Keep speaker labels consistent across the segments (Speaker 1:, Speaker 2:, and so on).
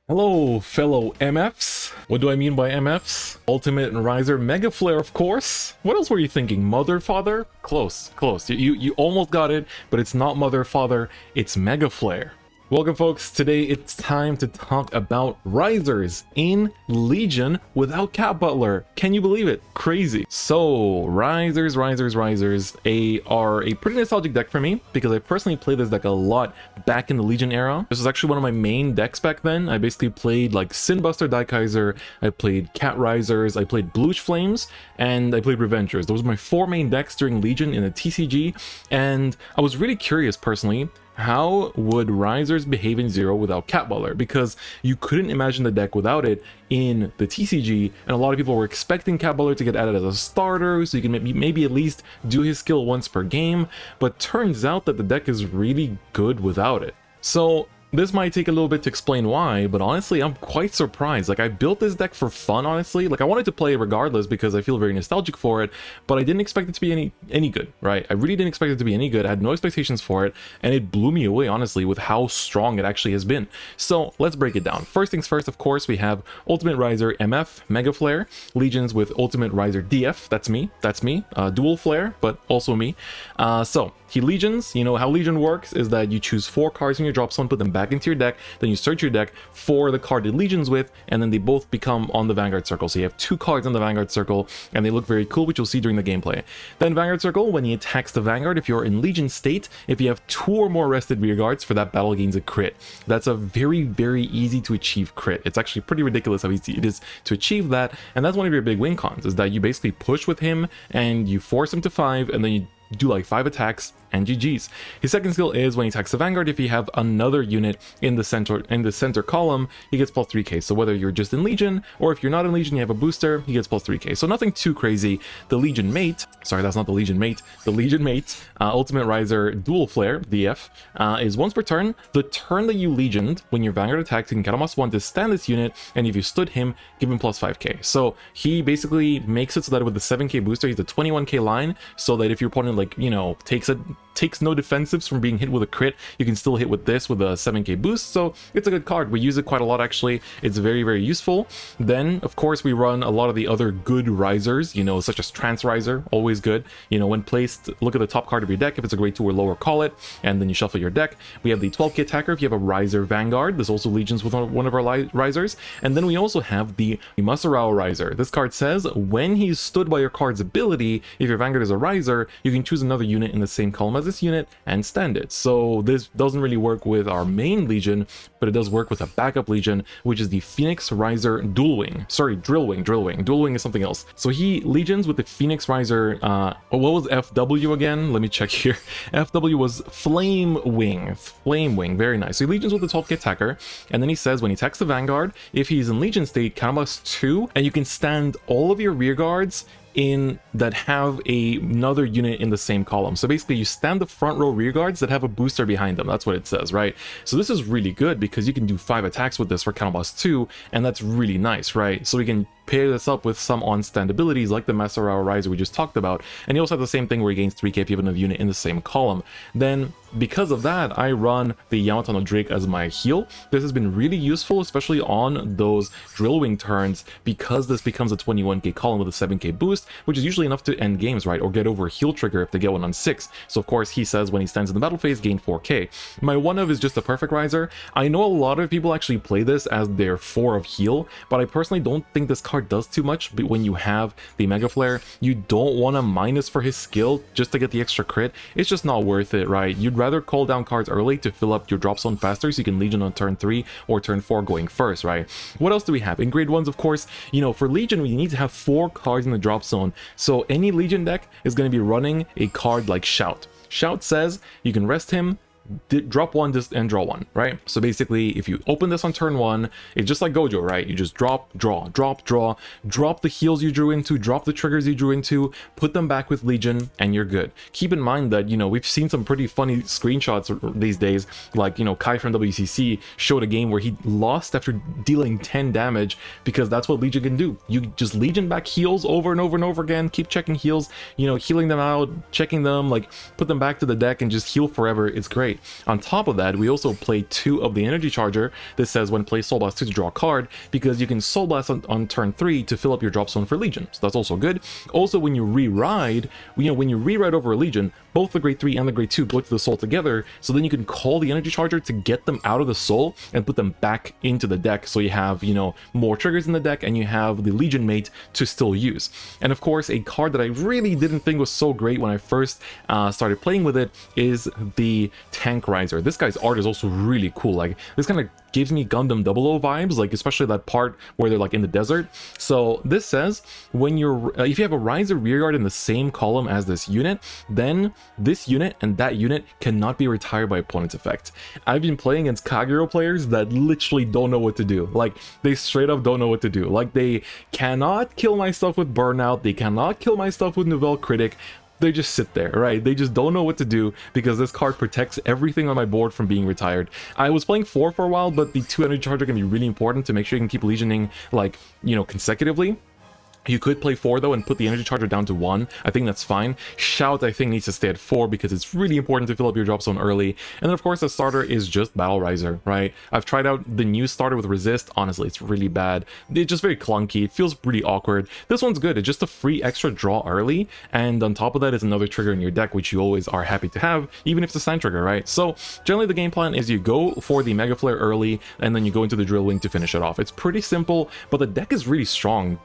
Speaker 1: Hello, fellow MFs. What do I mean by MFs? Ultimate Raizer Mega Flare, of course. What else were you thinking? Mother, father? Close, close. You almost got it, but it's not mother, father. It's Mega Flare. Welcome, folks. Today it's time to talk about Raizers in Legion without Cat Butler. Can you believe it? Crazy. So Raizers are a pretty nostalgic deck for me because I personally played this deck a lot back in the Legion era. This was actually one of my main decks back then. I basically played like Sinbuster Daikaiser, I played Cat Raizers, I played Bluish Flames, and I played Revengers. Those were my four main decks during Legion in the TCG, and I was really curious personally, how would Raizers behave in Zero without Cat Butler? Because you couldn't imagine the deck without it in the TCG, and a lot of people were expecting Cat Butler to get added as a starter, so you can maybe at least do his skill once per game, but turns out that the deck is really good without it. So this might take a little bit to explain why, but honestly, I'm quite surprised. Like, I built this deck for fun, honestly. Like, I wanted to play it regardless because I feel very nostalgic for it, but I didn't expect it to be any good, right? I really didn't expect it to be any good. I had no expectations for it, and it blew me away, honestly, with how strong it actually has been. So let's break it down. First things first, of course, we have Ultimate Raizer MF, Mega Flare, Legions with Ultimate Raizer DF, that's me, Dual Flare, but also me. So he Legions, you know how Legion works is that you choose 4 cards in your drop zone, put them back into your deck, then you search your deck for the card it Legions with, and then they both become on the Vanguard circle. So you have 2 cards on the Vanguard circle, and they look very cool, which you'll see during the gameplay. Then Vanguard circle, when he attacks the Vanguard, if you're in Legion state, if you have 2 or more rested rear guards, for that battle gains a crit. That's a very, very easy to achieve crit. It's actually pretty ridiculous how easy it is to achieve that, and that's one of your big win cons, is that you basically push with him, and you force him to 5, and then you do like 5 attacks and GG's. His second skill is when he attacks the Vanguard, if you have another unit in the center column, he gets plus 3k. So whether you're just in Legion or if you're not in Legion, you have a booster, he gets plus 3k. So nothing too crazy. The Legion mate, sorry, that's not the Legion mate. The Legion mate, Ultimate Raizer Dual Flare DF, is once per turn. The turn that you Legioned, when your Vanguard attacks, you can count +1 to stand this unit, and if you stood him, give him plus 5k. So he basically makes it so that with the 7k booster, he's a 21k line, so that if your opponent, like, you know, takes no defensives from being hit with a crit, you can still hit with this with a 7k boost. So it's a good card. We use it quite a lot, actually. It's very, very useful. Then of course we run a lot of the other good Raizers, you know, such as Trance Raizer, always good. You know, when placed, look at the top card of your deck. If it's a grade 2 or lower, call it, and then you shuffle your deck. We have the 12k attacker if you have a Raizer Vanguard. This also Legions with one of our Raizers. And then we also have the Masarao Raizer. This card says when he's stood by your card's ability, if your Vanguard is a Raizer, you can choose another unit in the same column as this unit and stand it. So this doesn't really work with our main Legion, but it does work with a backup Legion, which is the Phoenix Raizer Dual Wing. Sorry, Drill Wing. Dual Wing is something else. So he Legions with the Phoenix Raizer, what was FW again? Let me check here. FW was Flame Wing. Very nice. So he Legions with the 12k attacker, and then he says when he attacks the Vanguard, if he's in Legion state, count +2, and you can stand all of your rear guards in that have another unit in the same column. So basically you stand the front row rear guards that have a booster behind them. That's what it says, right? So this is really good because you can do 5 attacks with this for count +2, and that's really nice, right? So we can pair this up with some on-stand abilities like the Masarao Raizer we just talked about, and you also have the same thing where he gains 3k if you have another unit in the same column. Then because of that, I run the Yamato no Drake as my heal. This has been really useful, especially on those Drill Wing turns, because this becomes a 21k column with a 7k boost, which is usually enough to end games, right? Or get over a heal trigger if they get one on 6. So of course he says when he stands in the battle phase, gain 4k. My 1-of is just a perfect Raizer. I know a lot of people actually play this as their 4 of heal, but I personally don't think this card does too much. But when you have the Mega Flare, you don't want to minus for his skill just to get the extra crit. It's just not worth it, right? You'd rather call down cards early to fill up your drop zone faster so you can Legion on turn 3 or turn 4 going first, right? What else do we have? In grade 1s, of course, you know, for Legion, we need to have 4 cards in the drop zone. So any Legion deck is going to be running a card like Shout. Shout says you can rest him, drop 1 and draw 1, right? So basically if you open this on turn 1, it's just like Gojo, right? You just drop, draw, drop the heals you drew into, drop the triggers you drew into, put them back with Legion, and you're good. Keep in mind that, you know, we've seen some pretty funny screenshots these days, like, you know, Kai from WCC showed a game where he lost after dealing 10 damage because that's what Legion can do. You just Legion back heals over and over and over again, keep checking heals, you know, healing them out, checking them, like put them back to the deck and just heal forever. It's great. right? On top of that, we also play 2 of the energy charger. This says when play Soul Blast 2 to draw a card, because you can Soul Blast on turn 3 to fill up your drop zone for Legion. So that's also good. Also, when you re-ride, when you re-ride over a Legion, both the grade 3 and the grade 2 go to the soul together, so then you can call the energy charger to get them out of the soul and put them back into the deck, so you have, more triggers in the deck and you have the Legion mate to still use. And of course, a card that I really didn't think was so great when I first started playing with it is the Tank Raizer. This guy's art is also really cool. Like, this kind of gives me Gundam 00 vibes, like especially that part where they're like in the desert. So this says when you're if you have a Raizer rearguard in the same column as this unit, then this unit and that unit cannot be retired by opponent's effect. I've been playing against Kagero players that literally don't know what to do. Like, they straight up don't know what to do. Like, they cannot kill my stuff with Burnout, they cannot kill my stuff with Nouvelle Critic. They just sit there, right? They just don't know what to do because this card protects everything on my board from being retired. I was playing 4 for a while, but the 2 energy charger can be really important to make sure you can keep legioning, like, consecutively. You could play 4 though and put the energy charger down to 1. I think that's fine. Shout, I think, needs to stay at 4 because it's really important to fill up your drop zone early. And then of course the starter is just Battle Raizer, right? I've tried out the new starter with Resist. Honestly, it's really bad. It's just very clunky. It feels pretty awkward. This one's good. It's just a free extra draw early, and on top of that is another trigger in your deck, which you always are happy to have, even if it's a sign trigger, right? So generally the game plan is you go for the Mega Flare early and then you go into the Drill Wing to finish it off. It's pretty simple, but the deck is really strong,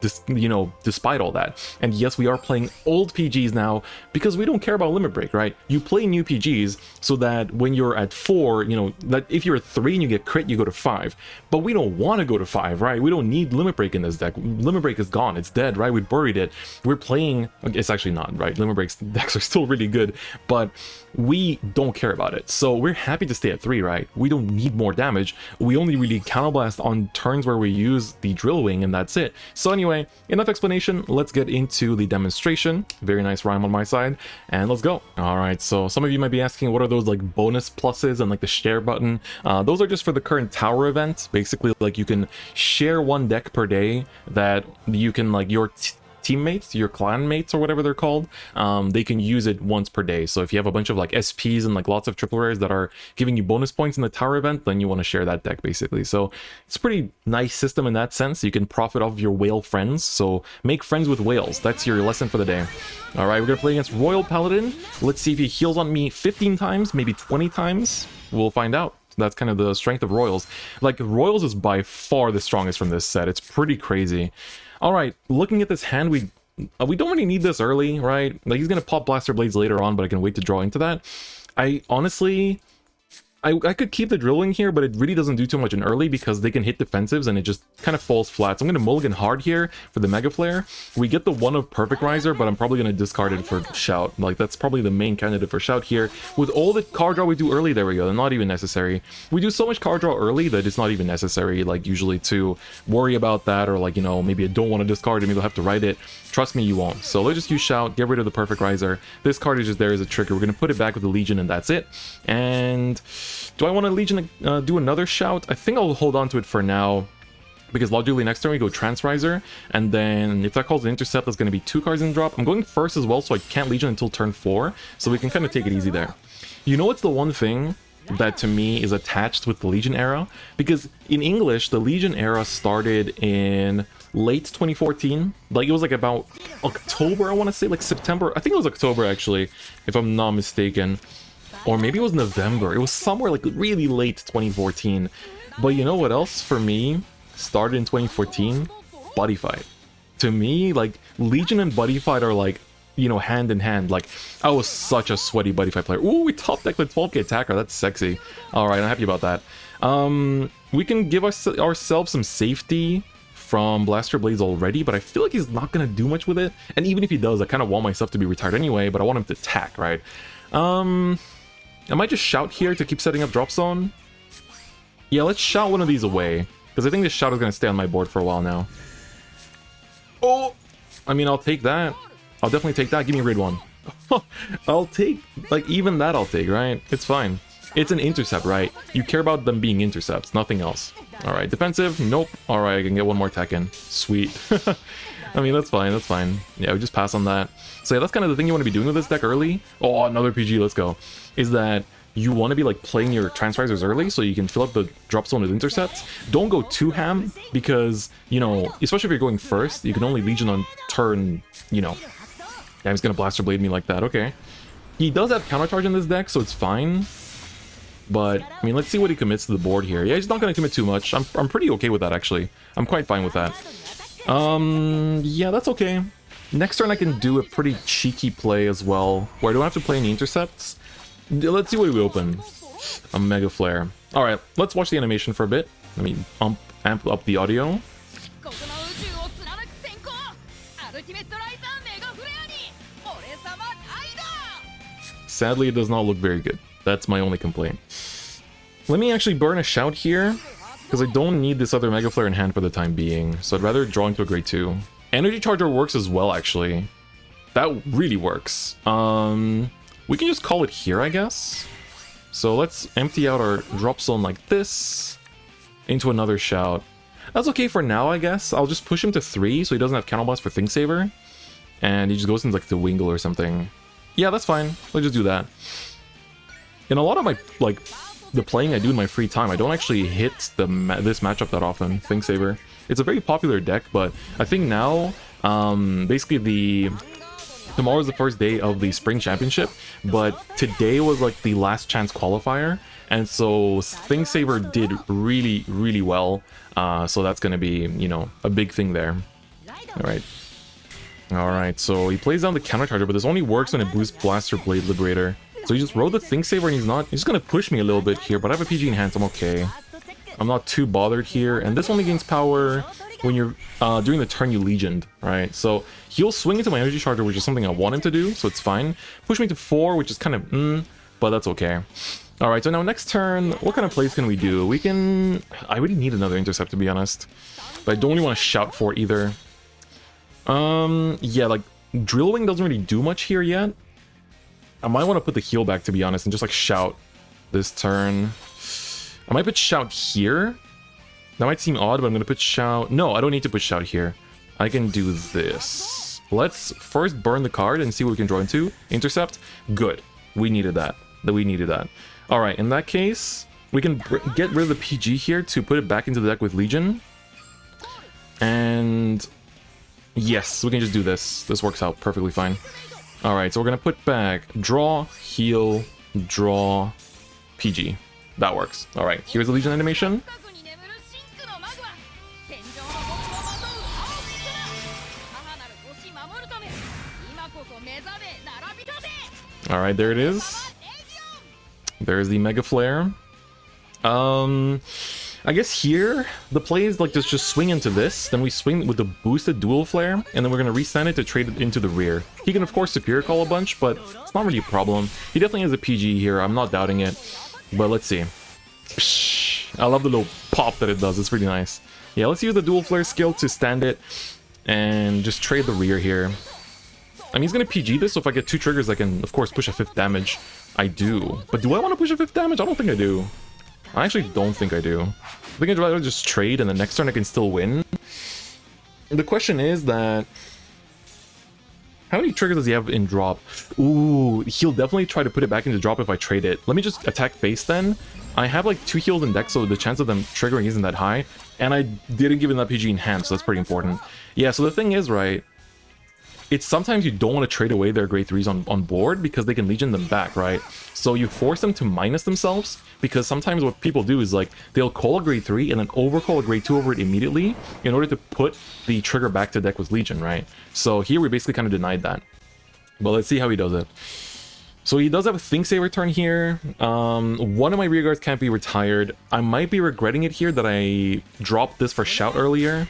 Speaker 1: despite all that. And yes, we are playing old PGs now because we don't care about limit break, right? You play new PGs so that when you're at 4, that if you're at 3 and you get crit, you go to 5. But we don't want to go to 5, right? We don't need limit break in this deck. Limit break is gone. It's dead, right? We buried it. We're playing, it's actually not, right? Limit break's decks are still really good, but we don't care about it. So we're happy to stay at 3, right? We don't need more damage. We only really counterblast on turns where we use the Drill Wing, and that's it. So anyway, enough explanation. Let's get into the demonstration. Very nice rhyme on my side, and let's go. All right, so some of you might be asking, what are those like bonus pluses and like the share button? Those are just for the current tower event. Basically, like, you can share 1 deck per day that you can, like, your teammates, your clan mates or whatever they're called, they can use it once per day. So if you have a bunch of like SPs and like lots of triple rares that are giving you bonus points in the tower event, then you want to share that deck basically. So it's a pretty nice system in that sense. You can profit off of your whale friends, so make friends with whales. That's your lesson for the day. All right, we're gonna play against Royal Paladin. Let's see if he heals on me 15 times, maybe 20 times. We'll find out. That's kind of the strength of Royals. Like, Royals is by far the strongest from this set. It's pretty crazy. All right, looking at this hand, we don't really need this early, right? Like, he's gonna pop Blaster Blades later on, but I can wait to draw into that. I honestly, I could keep the Drill Wing here, but it really doesn't do too much in early because they can hit defensives and it just kind of falls flat. So I'm going to mulligan hard here for the Mega Flare. We get the 1 of Perfect Raizer, but I'm probably going to discard it for Shout. Like, that's probably the main candidate for Shout here. With all the card draw we do early, there we go, they're not even necessary. We do so much card draw early that it's not even necessary, like, usually to worry about that, or like, maybe I don't want to discard it, maybe I'll have to write it. Trust me, you won't. So let's just use Shout, get rid of the Perfect Raizer. This card is just there as a trigger. We're going to put it back with the Legion, and that's it. And do I want to Legion do another Shout? I think I'll hold on to it for now, because logically next turn we go Trance Raizer, and then if that calls an Intercept, that's going to be 2 cards in drop. I'm going first as well, so I can't Legion until turn 4, so we can kind of take it easy there. You know what's the one thing that to me is attached with the Legion era? Because in English, the Legion era started in late 2014. Like, it was like about October, I want to say, like September. I think it was October, actually, if I'm not mistaken. Or maybe it was November. It was somewhere like really late 2014. But you know what else for me started in 2014? Buddyfight. To me, like, Legion and Buddyfight are like, hand in hand. Like, I was such a sweaty Buddyfight player. Ooh, we top decked the 12k attacker. That's sexy. Alright, I'm happy about that. We can give ourselves some safety from Blaster Blades already, but I feel like he's not going to do much with it. And even if he does, I kind of want myself to be retired anyway, but I want him to attack, right? I might just Shout here to keep setting up drop zone. Yeah, let's Shout one of these away, because I think this Shout is going to stay on my board for a while now. Oh! I mean, I'll take that. I'll definitely take that. Give me a raid 1. I'll take, like, even that I'll take, right? It's fine. It's an intercept, right? You care about them being intercepts, nothing else. Alright, defensive? Nope. Alright, I can get 1 more tech in. Sweet. I mean, that's fine, that's fine. Yeah, we just pass on that. So yeah, that's kind of the thing you want to be doing with this deck early. Oh, another PG, let's go. Is that you want to be like playing your Transrisers early so you can fill up the drop zone with intercepts. Don't go too ham because, you know, especially if you're going first, you can only Legion on turn, you know. Yeah, he's gonna Blaster Blade me like that, okay. He does have counter charge in this deck, so it's fine. But, I mean, let's see what he commits to the board here. Yeah, he's not gonna commit too much. I'm pretty okay with that, actually. I'm quite fine with that. Yeah, that's okay. Next turn I can do a pretty cheeky play as well, where I don't have to play any intercepts. Let's see what we open. A Mega Flare. Alright, let's watch the animation for a bit. Let me amp up the audio. Sadly, it does not look very good. That's my only complaint. Let me actually burn a Shout here, because I don't need this other Mega Flare in hand for the time being, so I'd rather draw into a grade 2. Energy Charger works as well, actually. That really works. We can just call it here, I guess. So let's empty out our drop zone like this into another Shout. That's okay for now, I guess. I'll just push him to 3 so he doesn't have Counter Blast for Think Saver. And he just goes into like the Wingle or something. Yeah, that's fine. Let's just do that. In a lot of my, like, the playing I do in my free time, I don't actually hit this matchup that often, Think Saver. It's a very popular deck, but I think now, basically tomorrow's the first day of the Spring Championship, but today was like the last chance qualifier, and so Think Saver did really, really well, so that's gonna be, you know, a big thing there. Alright, so he plays down the counter charger, but this only works when it boosts Blaster Blade Liberator. So he just rode the Think Saver and he's just gonna push me a little bit here, but I have a PG in hand, so I'm okay. I'm not too bothered here, and this only gains power when you're during the turn you Legioned, right? So he'll swing into my Energy Charger, which is something I want him to do, so it's fine. Push me to 4, which is kind of but that's okay. Alright, so now next turn, what kind of plays can we do? We can... I really need another Intercept, to be honest. But I don't really want to Shout for it either. Yeah, like, Drill Wing doesn't really do much here yet. I might want to put the heal back, to be honest, and just, like, Shout this turn. I might put Shout here. That might seem odd, but I'm going to put Shout... No, I don't need to put Shout here. I can do this. Let's first burn the card and see what we can draw into. Intercept. Good. We needed that. Alright, in that case, we can get rid of the PG here to put it back into the deck with Legion. And... yes, we can just do this. This works out perfectly fine. Alright, so we're going to put back draw, heal, draw, PG. That works. Alright, here's the Legion animation. Alright, there it is. There's the Mega Flare. I guess here, the play is like just swing into this, then we swing with the boosted Dual Flare, and then we're going to resend it to trade it into the rear. He can of course Superior Call a bunch, but it's not really a problem. He definitely has a PG here, I'm not doubting it. But let's see. Psh, I love the little pop that it does, it's pretty nice. Yeah, let's use the Dual Flare skill to stand it, and just trade the rear here. I mean, he's going to PG this, so if I get 2 triggers, I can, of course, push a 5th damage. I do. But do I want to push a 5th damage? I don't think I do. I actually don't think I do. I think I'd rather just trade, and the next turn I can still win. The question is that... how many triggers does he have in drop? Ooh, he'll definitely try to put it back into drop if I trade it. Let me just attack face then. I have like 2 heals in deck, so the chance of them triggering isn't that high. And I didn't give him that PG in hand, so that's pretty important. Yeah, so the thing is, right... it's sometimes you don't want to trade away their grade 3s on board because they can Legion them back, right? So you force them to minus themselves, because sometimes what people do is like they'll call a grade 3 and then overcall a grade 2 over it immediately in order to put the trigger back to deck with Legion, right? So here we basically kind of denied that. But let's see how he does it. So he does have a Think Saver turn here. One of my rear guards can't be retired. I might be regretting it here that I dropped this for Shout earlier.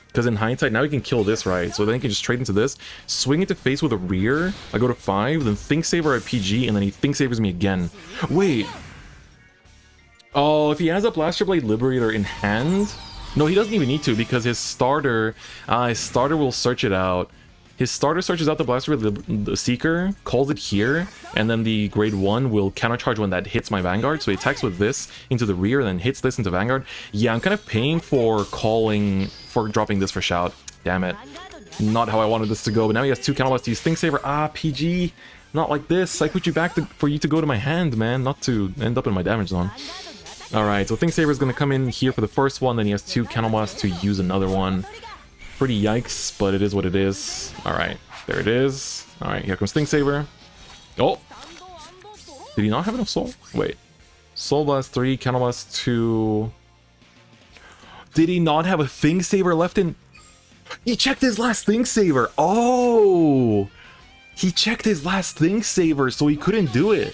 Speaker 1: Because in hindsight, now he can kill this, right? So then he can just trade into this, swing into face with a rear, I go to 5, then Think Saver at PG, and then he Think Savers me again. Wait. Oh, if he has a Blaster Blade Liberator in hand? No, he doesn't even need to, because his starter will search it out. His starter searches out the Blaster Blade the Seeker, calls it here, and then the grade 1 will countercharge when that hits my Vanguard. So he attacks with this into the rear, and then hits this into Vanguard. Yeah, I'm kind of paying for dropping this for Shout. Damn it. Not how I wanted this to go, but now he has 2 counter blasts to use Think Saver. Ah, PG. Not like this. I put you back for you to go to my hand, man, not to end up in my damage zone. Alright, so Think Saber's gonna come in here for the first one, then he has 2 Candle Blasts to use another one. Pretty yikes, but it is what it is. Alright, there it is. Alright, here comes Think Saber. Oh! Did he not have enough soul? Wait. Soul Blast 3, Candle Blast 2... Did he not have a Think Saber left in... He checked his last Think Saber! Oh! He checked his last Think Saber, so he couldn't do it.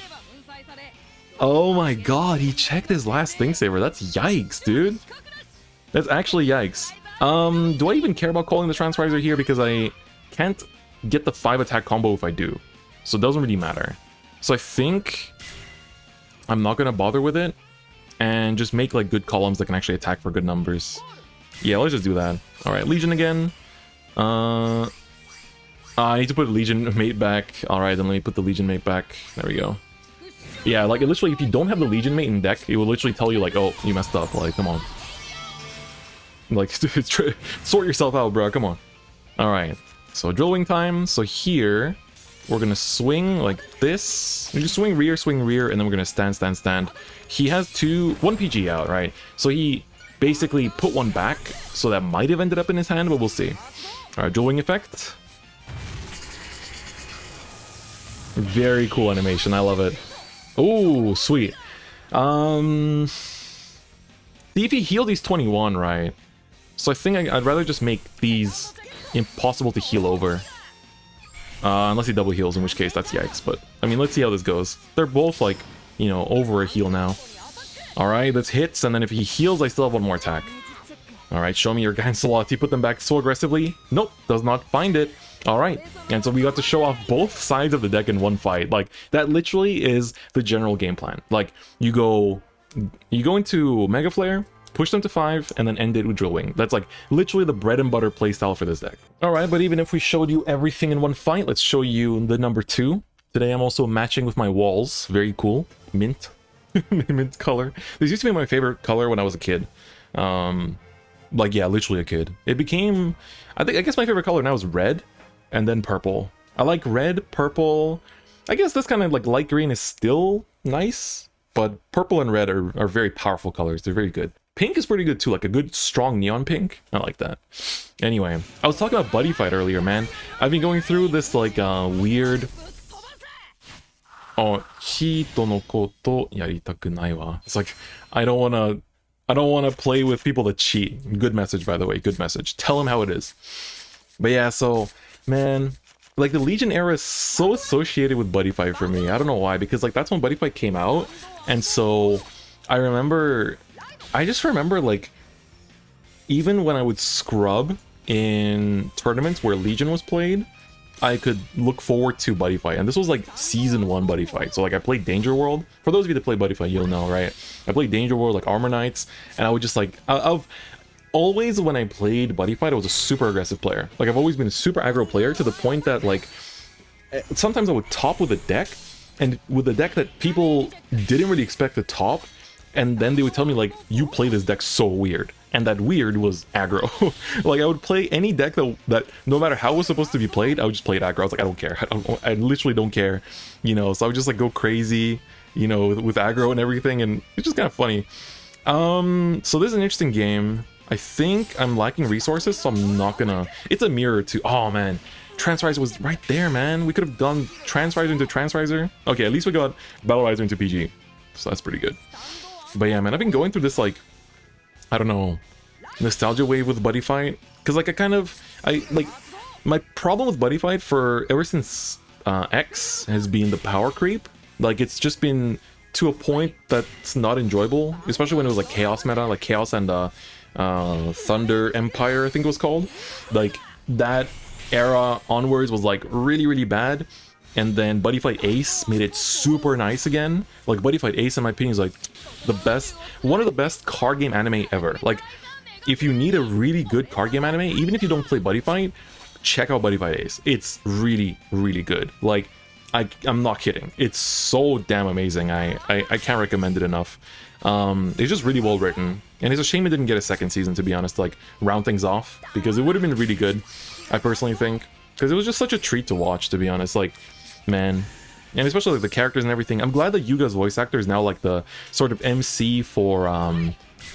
Speaker 1: Oh my god, he checked his last Think Saber. That's yikes, dude. That's actually yikes. Do I even care about calling the Transriser here? Because I can't get the 5 attack combo if I do. So it doesn't really matter. So I think I'm not gonna bother with it. And just make like good columns that can actually attack for good numbers. Yeah, let's just do that. Alright, Legion again. I need to put Legion mate back. Alright, then let me put the Legion mate back. There we go. Yeah, like literally if you don't have the Legion mate in deck, it will literally tell you like, oh, you messed up. Like, come on. Like, sort yourself out, bro. Come on. Alright, so drill wing time. So here, we're gonna swing like this. We just swing rear, and then we're gonna stand. He has 1 PG out, right? So he basically put 1 back, so that might have ended up in his hand, but we'll see. Alright, drill wing effect. Very cool animation, I love it. Oh, sweet. See, if he healed, he's 21, right? So I think I'd rather just make these impossible to heal over. Unless he double heals, in which case that's yikes. But, I mean, let's see how this goes. They're both, like, you know, over a heal now. Alright, that's hits, and then if he heals, I still have 1 more attack. Alright, show me your guy slot. He put them back so aggressively. Nope, does not find it. Alright, and so we got to show off both sides of the deck in one fight. Like, that literally is the general game plan. Like, you go into Mega Flare, push them to 5, and then end it with Drill Wing. That's like literally the bread and butter playstyle for this deck. Alright, but even if we showed you everything in one fight, let's show you the number 2. Today I'm also matching with my walls. Very cool. Mint. Mint color. This used to be my favorite color when I was a kid. Like, yeah, literally a kid. It became... I guess my favorite color now is red, and then purple. I like red, purple... I guess this kind of like light green is still nice, but purple and red are very powerful colors. They're very good. Pink is pretty good too, like a good strong neon pink. I like that. Anyway, I was talking about Buddyfight earlier, man. I've been going through this like weird... Oh, hito no koto yaritaku nai wa. It's like, I don't wanna play with people that cheat. Good message, by the way, good message. Tell them how it is. But yeah, so, man, like the Legion era is so associated with Buddyfight for me. I don't know why, because like that's when Buddyfight came out, and so I just remember like, even when I would scrub in tournaments where Legion was played, I could look forward to Buddyfight, and this was like Season 1 Buddyfight. So like I played Danger World. For those of you that play Buddyfight, you'll know, right? I played Danger World, like Armor Knights, and I would just like, I've always when I played Buddyfight, I was a super aggressive player. Like I've always been a super aggro player to the point that like, sometimes I would top with a deck, and with a deck that people didn't really expect to top, and then they would tell me like, you play this deck so weird. And that weird was aggro. Like I would play any deck that no matter how it was supposed to be played, I would just play it aggro. I was like, I don't care. I literally don't care. You know, so I would just like go crazy, you know, with aggro and everything, and it's just kind of funny. So this is an interesting game. I think I'm lacking resources, so I'm not gonna... It's a mirror to... Oh man, Transriser was right there, man. We could have done Transriser into Transriser. Okay, at least we got Battle Riser into PG. So that's pretty good. But yeah, man, I've been going through this like... I don't know, nostalgia wave with Buddyfight, because like my problem with Buddyfight for ever since X has been the power creep. Like it's just been to a point that's not enjoyable, especially when it was like Chaos meta, like Chaos and Thunder Empire, I think it was called. Like that era onwards was like really bad, and then Buddyfight Ace made it super nice again. Like Buddyfight Ace, in my opinion, is like one of the best card game anime ever. Like, if you need a really good card game anime, even if you don't play Buddyfight, check out Buddyfight Ace. It's really good. Like, I'm not kidding. It's so damn amazing. I can't recommend it enough. It's just really well written, and it's a shame it didn't get a second season, to be honest, to like round things off, because it would have been really good, I personally think, because it was just such a treat to watch, to be honest. Like, man, and especially like the characters and everything. I'm glad that Yuga's voice actor is now like the sort of MC for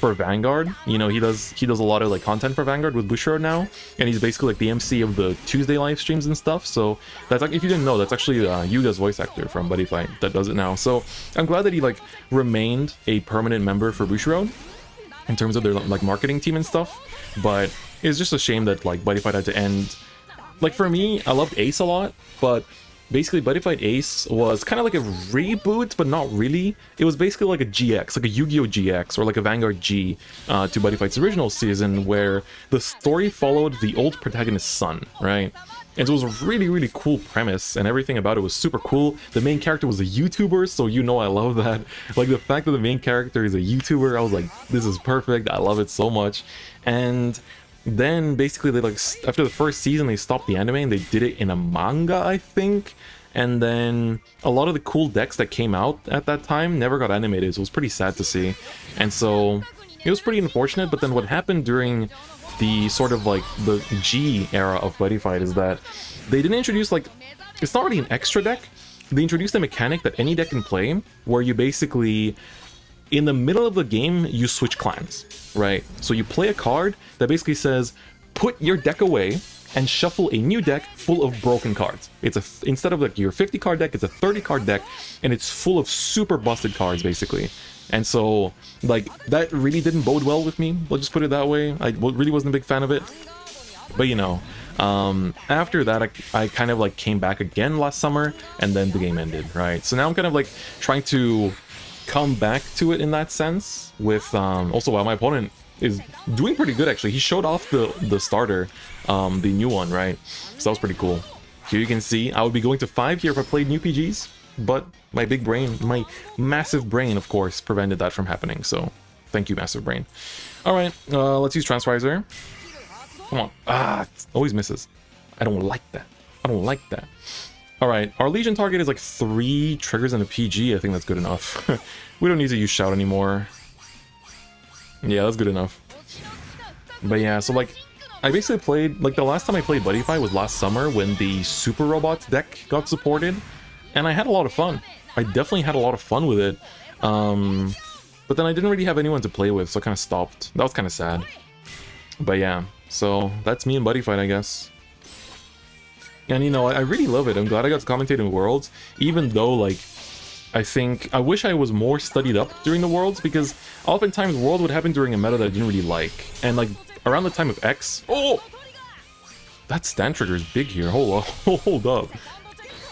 Speaker 1: Vanguard. You know, he does a lot of like content for Vanguard with Bushiroad now, and he's basically like the MC of the Tuesday live streams and stuff. So that's like, if you didn't know, that's actually Yuga's voice actor from Buddyfight that does it now. So I'm glad that he like remained a permanent member for Bushiroad in terms of their like marketing team and stuff. But it's just a shame that like Buddyfight had to end. Like for me, I loved Ace a lot, but basically Buddyfight Ace was kind of like a reboot, but not really. It was basically like a GX, like a Yu-Gi-Oh! GX, or like a Vanguard G to Buddyfight's original season, where the story followed the old protagonist's son, right? And so it was a really, really cool premise, and everything about it was super cool. The main character was a YouTuber, so you know I love that. Like, the fact that the main character is a YouTuber, I was like, this is perfect, I love it so much. And then basically they like, after the first season, they stopped the anime and they did it in a manga, I think. And then a lot of the cool decks that came out at that time never got animated, so it was pretty sad to see. And so it was pretty unfortunate. But then what happened during the sort of like the G era of Buddyfight is that they didn't introduce, like, it's not really an extra deck. They introduced a mechanic that any deck can play, where you basically, in the middle of the game, you switch clans, right? So you play a card that basically says, put your deck away and shuffle a new deck full of broken cards. It's instead of like your 50 card deck, it's a 30 card deck, and it's full of super busted cards, basically. And so, like, that really didn't bode well with me, let's just put it that way. I really wasn't a big fan of it. But you know, after that, I kind of like came back again last summer, and then the game ended, right? So now I'm kind of like trying to come back to it in that sense, with also while my opponent is doing pretty good actually. He showed off the starter, the new one, right? So that was pretty cool. Here you can see I would be going to 5 here if I played new PGs, but my big brain, my massive brain, of course, prevented that from happening. So thank you, massive brain. All right, let's use Raizer. Come on. Ah, it always misses. I don't like that. I don't like that. All right, our Legion target is like 3 triggers and a PG. I think that's good enough. We don't need to use Shout anymore. Yeah, that's good enough. But yeah, so like, I basically played, like the last time I played Buddyfight was last summer when the Super Robots deck got supported, and I had a lot of fun. I definitely had a lot of fun with it. But then I didn't really have anyone to play with, so I kind of stopped. That was kind of sad. But yeah, so that's me and Buddyfight, I guess. And you know, I really love it. I'm glad I got to commentate in Worlds, even though like, I wish I was more studied up during the Worlds, because oftentimes World would happen during a meta that I didn't really like. And like, around the time of X... Oh! That stand trigger is big here. Hold up. Hold up.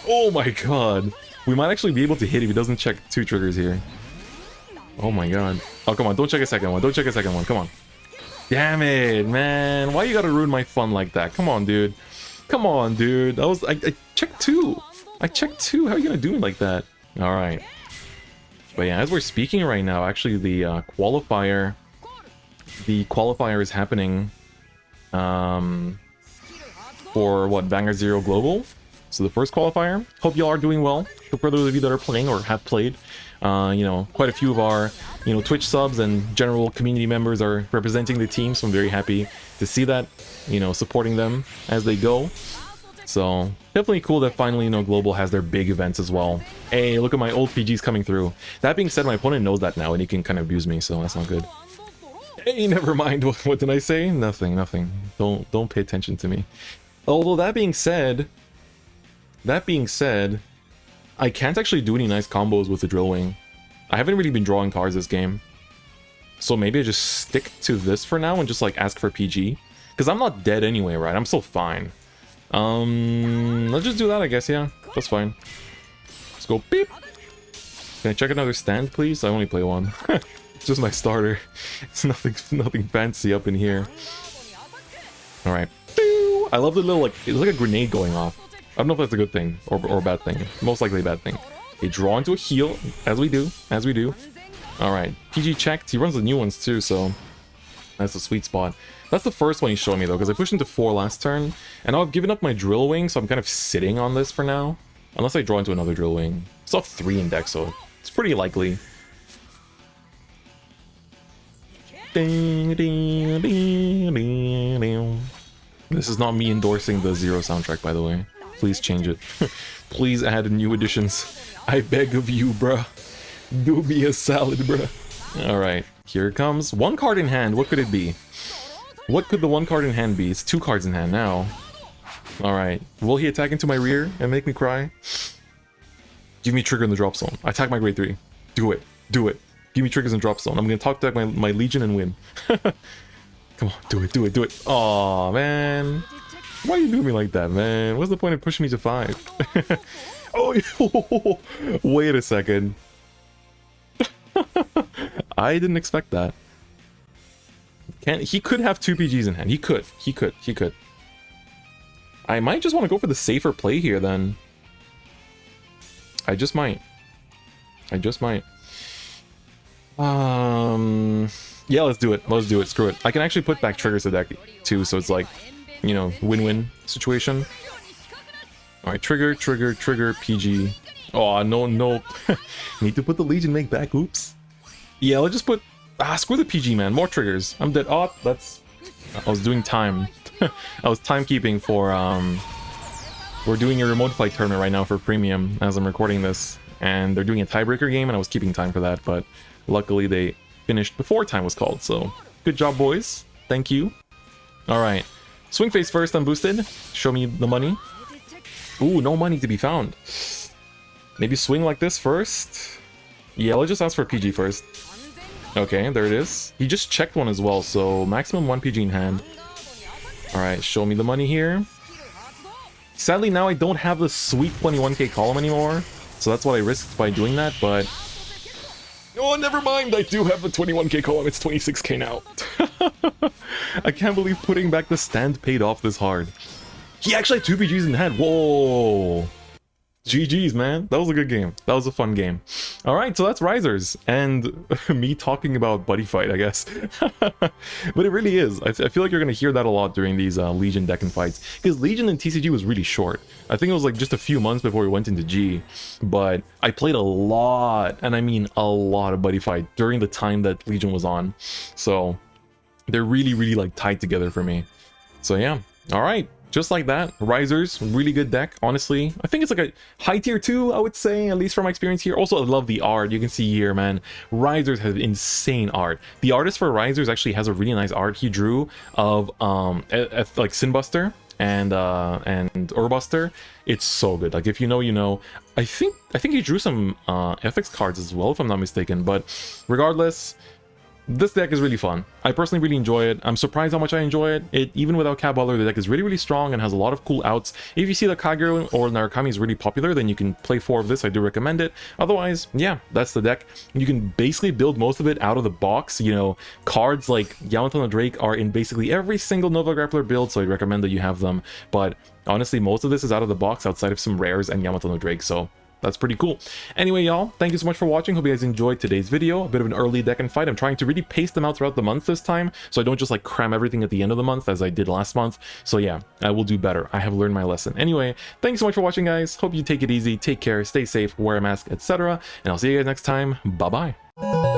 Speaker 1: Oh my god. We might actually be able to hit if he doesn't check 2 triggers here. Oh my god. Oh, come on. Don't check a second one. Don't check a second one. Come on. Damn it, man. Why you gotta ruin my fun like that? Come on, dude. Come on, dude. I checked 2. I checked 2. How are you gonna do me like that? Alright. But yeah, as we're speaking right now, actually the qualifier is happening for what, Vanguard 0 Global. So the first qualifier. Hope y'all are doing well. For those of you that are playing or have played, you know, quite a few of our, you know, Twitch subs and general community members are representing the team, so I'm very happy to see that, you know, supporting them as they go. So definitely cool that finally, you know, Global has their big events as well. Hey, look at my old PGs coming through. That being said, my opponent knows that now and he can kind of abuse me, so that's not good. Hey, never mind. What did I say? Nothing, nothing. Don't pay attention to me. Although that being said, I can't actually do any nice combos with the Drill Wing. I haven't really been drawing cards this game. So maybe I just stick to this for now and just like ask for PG. Because I'm not dead anyway, right? I'm still fine. Let's just do that, I guess. Yeah, that's fine. Let's go beep. Can I check another stand, please? I only play one. It's just my starter. It's nothing fancy up in here. All right. I love the little, like, it's like a grenade going off. I don't know if that's a good thing or a bad thing. Most likely a bad thing. Okay, draw into a heal, as we do. All right, PG checked. He runs the new ones too, so that's the sweet spot. That's the first one he showed me though, because I pushed into 4 last turn, and now I've given up my Drill Wing, so I'm kind of sitting on this for now. Unless I draw into another Drill Wing. I still have 3 in deck, so it's pretty likely. This is not me endorsing the Zero soundtrack, by the way. Please change it. Please add new additions. I beg of you, bruh. Do me a salad, bruh. Alright, here it comes. One card in hand. What could it be? What could the one card in hand be? It's two cards in hand now. Alright. Will he attack into my rear and make me cry? Give me trigger in the drop zone. Attack my grade 3. Do it. Do it. Give me triggers in drop zone. I'm gonna talk to my Legion and win. Come on, do it, do it, do it. Aw, man. Why are you doing me like that, man? What's the point of pushing me to 5? Oh, wait a second. I didn't expect that. He could have 2 PGs in hand. He could. I might just want to go for the safer play here, then. I just might. Yeah, let's do it. Let's do it. Screw it. I can actually put back triggers to deck too, so it's like, you know, win-win situation. Alright, trigger, PG. Oh, no. Need to put the Legion make back. Oops. Yeah, let's just put... screw the PG, man. More triggers. I'm dead. Oh, that's... I was doing time. I was timekeeping for, we're doing a remote fight tournament right now for premium as I'm recording this. And they're doing a tiebreaker game, and I was keeping time for that, but luckily they finished before time was called, so good job, boys. Thank you. Alright. Swing face first, unboosted. Show me the money. Ooh, no money to be found. Maybe swing like this first? Yeah, let's just ask for PG first. Okay, there it is. He just checked one as well, so maximum 1 PG in hand. Alright, show me the money here. Sadly, now I don't have the sweet 21k column anymore, so that's what I risked by doing that, but... Oh, never mind! I do have the 21k column, it's 26k now. I can't believe putting back the stand paid off this hard. He actually had 2 PGs in hand. Whoa! GG's, man. That was a good game. That was a fun game. Alright, so that's Raizers. And me talking about Buddyfight, I guess. But it really is. I feel like you're going to hear that a lot during these Legion Decken fights. Because Legion and TCG was really short. I think it was like just a few months before we went into G. But I played a lot, and I mean a lot of Buddyfight during the time that Legion was on. So they're really, really like tied together for me. So yeah. Alright. Just like that, Raizers, really good deck, honestly. I think it's like a high tier 2, I would say, at least from my experience here. Also, I love the art. You can see here, man, Raizers have insane art. The artist for Raizers actually has a really nice art he drew of like Sinbuster and Urbuster. It's so good. Like, if you know, you know. I think he drew some FX cards as well, if I'm not mistaken. But regardless, this deck is really fun. I personally really enjoy it. I'm surprised how much I enjoy it. Even without Cat Butler, the deck is really, really strong and has a lot of cool outs. If you see that Kagero or Narukami is really popular, then you can play 4 of this. I do recommend it. Otherwise, yeah, that's the deck. You can basically build most of it out of the box. You know, cards like Yamato no Drake are in basically every single Nova Grappler build, so I recommend that you have them. But honestly, most of this is out of the box outside of some rares and Yamato no Drake, so that's pretty cool. Anyway, y'all, thank you so much for watching. Hope you guys enjoyed today's video. A bit of an early Decken fight. I'm trying to really pace them out throughout the month this time, so I don't just like cram everything at the end of the month as I did last month. So yeah, I will do better. I have learned my lesson. Anyway, thanks so much for watching, guys. Hope you take it easy, take care, stay safe, wear a mask, etc. And I'll see you guys next time. Bye-bye.